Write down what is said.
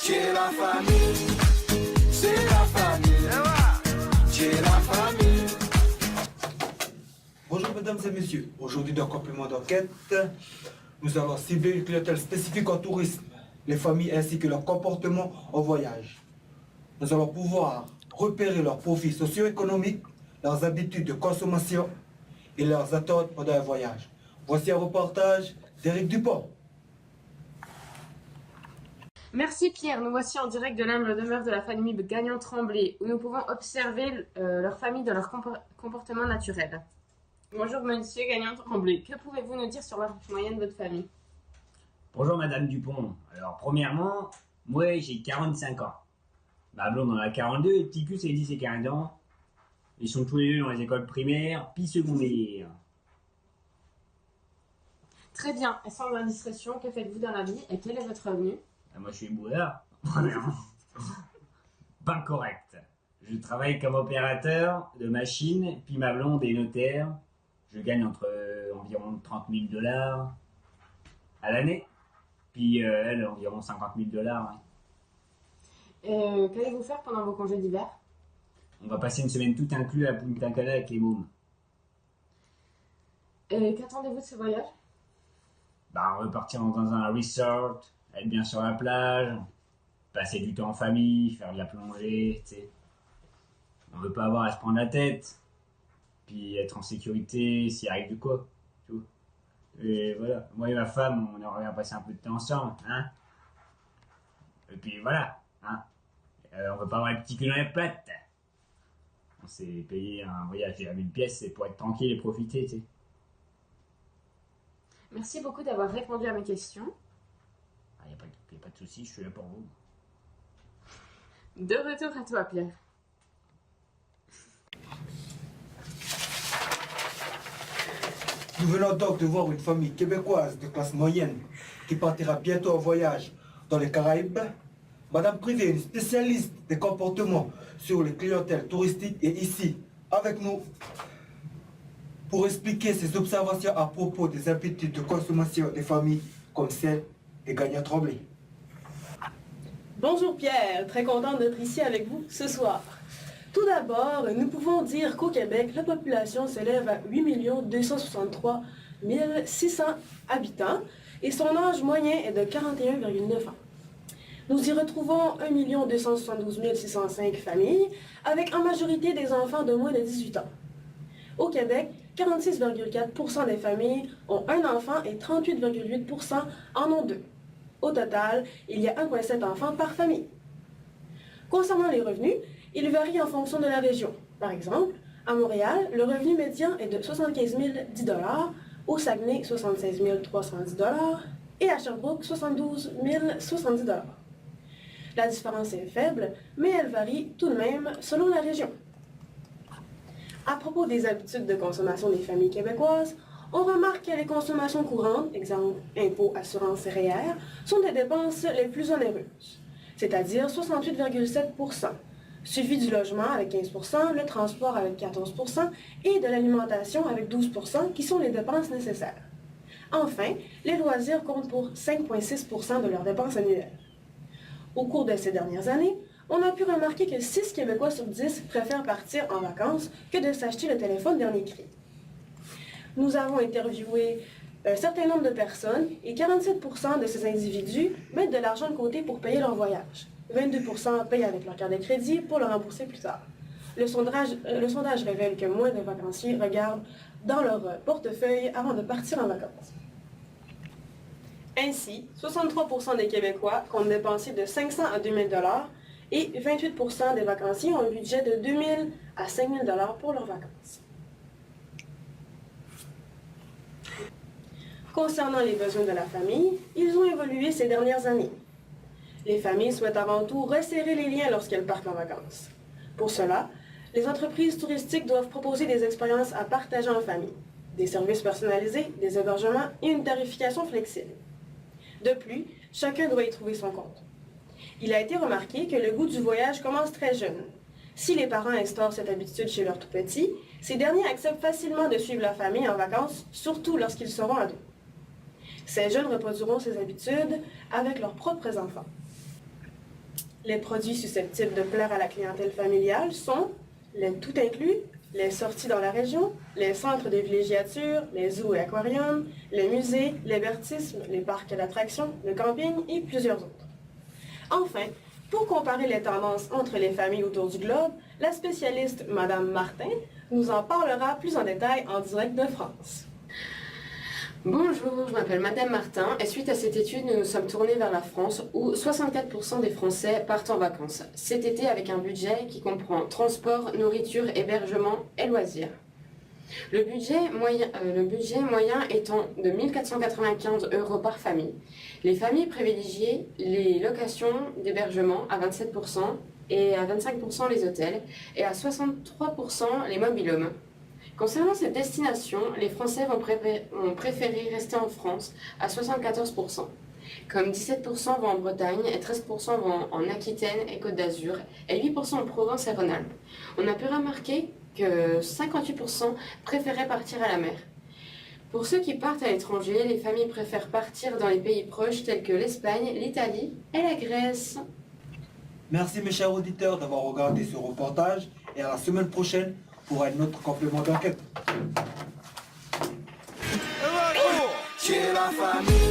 C'est la famille, c'est la famille, c'est la famille. Bonjour mesdames et messieurs, aujourd'hui dans Complément d'enquête, nous allons cibler une clientèle spécifique en tourisme, les familles ainsi que leur comportement en voyage. Nous allons pouvoir repérer leurs profils socio-économiques, leurs habitudes de consommation et leurs attentes pendant un voyage. Voici un reportage d'Éric Dupont. Merci Pierre, nous voici en direct de l'humble demeure de la famille Gagnon-Tremblay, où nous pouvons observer leur famille dans leur comportement naturel. Bonjour monsieur Gagnon-Tremblay, que pouvez-vous nous dire sur l'âge moyen de votre famille? Bonjour Madame Dupont. Alors premièrement, moi j'ai 45 ans. Ma blonde en a 42 et petit cul c'est 10 et 15 ans. Ils sont tous les deux dans les écoles primaires puis secondaires. Très bien, et sans indiscrétion, que faites-vous dans la vie et quel est votre revenu? Moi je suis bouillard, premièrement. Pas correct. Je travaille comme opérateur de machine, puis ma blonde est notaire. Je gagne entre environ 30 000 $ à l'année. Puis elle, environ 50 000 $. Hein. Et qu'allez-vous faire pendant vos congés d'hiver? On va passer une semaine tout inclus à Punta Cana avec les mômes. Et qu'attendez-vous de ce voyage? Bah, repartir dans un resort, être bien sur la plage, passer du temps en famille, faire de la plongée, tu sais. On veut pas avoir à se prendre la tête. Puis être en sécurité s'il arrive du quoi, tu vois. Et voilà, moi et ma femme, on aimerait bien passer un peu de temps ensemble, hein. Et puis voilà, hein. On veut pas avoir les petits culs dans les pattes. On s'est payé un voyage à 1000 pièces, c'est pour être tranquille et profiter, tu sais. Merci beaucoup d'avoir répondu à mes questions. Ah, y a pas de souci, je suis là pour vous. De retour à toi Pierre. Nous venons donc de voir une famille québécoise de classe moyenne qui partira bientôt en voyage dans les Caraïbes. Madame Privé, une spécialiste des comportements sur les clientèles touristiques, est ici avec nous pour expliquer ses observations à propos des habitudes de consommation des familles comme celle des Gagnon-Tremblay. Bonjour Pierre, très contente d'être ici avec vous ce soir. Tout d'abord, nous pouvons dire qu'au Québec, la population s'élève à 8 263 600 habitants et son âge moyen est de 41,9 ans. Nous y retrouvons 1 272 605 familles, avec en majorité des enfants de moins de 18 ans. Au Québec, 46,4% des familles ont un enfant et 38,8% en ont deux. Au total, il y a 1,7 enfants par famille. Concernant les revenus, ils varient en fonction de la région. Par exemple, à Montréal, le revenu médian est de 75 010 $, au Saguenay, 76 310 $ et à Sherbrooke, 72 070 $. La différence est faible, mais elle varie tout de même selon la région. À propos des habitudes de consommation des familles québécoises, on remarque que les consommations courantes, exemple impôts, assurances et REER, sont des dépenses les plus onéreuses, c'est-à-dire 68,7%, suivi du logement avec 15%, le transport avec 14% et de l'alimentation avec 12% qui sont les dépenses nécessaires. Enfin, les loisirs comptent pour 5,6% de leurs dépenses annuelles. Au cours de ces dernières années, on a pu remarquer que 6 Québécois sur 10 préfèrent partir en vacances que de s'acheter le téléphone dernier cri. Nous avons interviewé un certain nombre de personnes et 47% de ces individus mettent de l'argent de côté pour payer leur voyage. 22% payent avec leur carte de crédit pour le rembourser plus tard. Le sondage révèle que moins de vacanciers regardent dans leur portefeuille avant de partir en vacances. Ainsi, 63% des Québécois comptent dépenser de 500 à 2000 $ et 28% des vacanciers ont un budget de 2000 à 5000 $ pour leurs vacances. Concernant les besoins de la famille, ils ont évolué ces dernières années. Les familles souhaitent avant tout resserrer les liens lorsqu'elles partent en vacances. Pour cela, les entreprises touristiques doivent proposer des expériences à partager en famille, des services personnalisés, des hébergements et une tarification flexible. De plus, chacun doit y trouver son compte. Il a été remarqué que le goût du voyage commence très jeune. Si les parents instaurent cette habitude chez leurs tout-petits, ces derniers acceptent facilement de suivre la famille en vacances, surtout lorsqu'ils seront ados. Ces jeunes reproduiront ces habitudes avec leurs propres enfants. Les produits susceptibles de plaire à la clientèle familiale sont les tout inclus, les sorties dans la région, les centres de villégiature, les zoos et aquariums, les musées, l'hébertisme, les parcs d'attractions, le camping et plusieurs autres. Enfin, pour comparer les tendances entre les familles autour du globe, la spécialiste Madame Martin nous en parlera plus en détail en direct de France. Bonjour, je m'appelle Madame Martin et suite à cette étude, nous nous sommes tournés vers la France où 64% des Français partent en vacances. Cet été avec un budget qui comprend transport, nourriture, hébergement et loisirs. Le budget moyen étant de 1 495 € par famille. Les familles privilégient les locations d'hébergement à 27% et à 25% les hôtels et à 63% les mobil-homes. Concernant cette destination, les Français vont préférer rester en France à 74%. Comme 17% vont en Bretagne et 13% vont en Aquitaine et Côte d'Azur et 8% en Provence et Rhône-Alpes. On a pu remarquer que 58% préféraient partir à la mer. Pour ceux qui partent à l'étranger, les familles préfèrent partir dans les pays proches tels que l'Espagne, l'Italie et la Grèce. Merci mes chers auditeurs d'avoir regardé ce reportage et à la semaine prochaine pour un autre complément d'enquête. Chez la famille.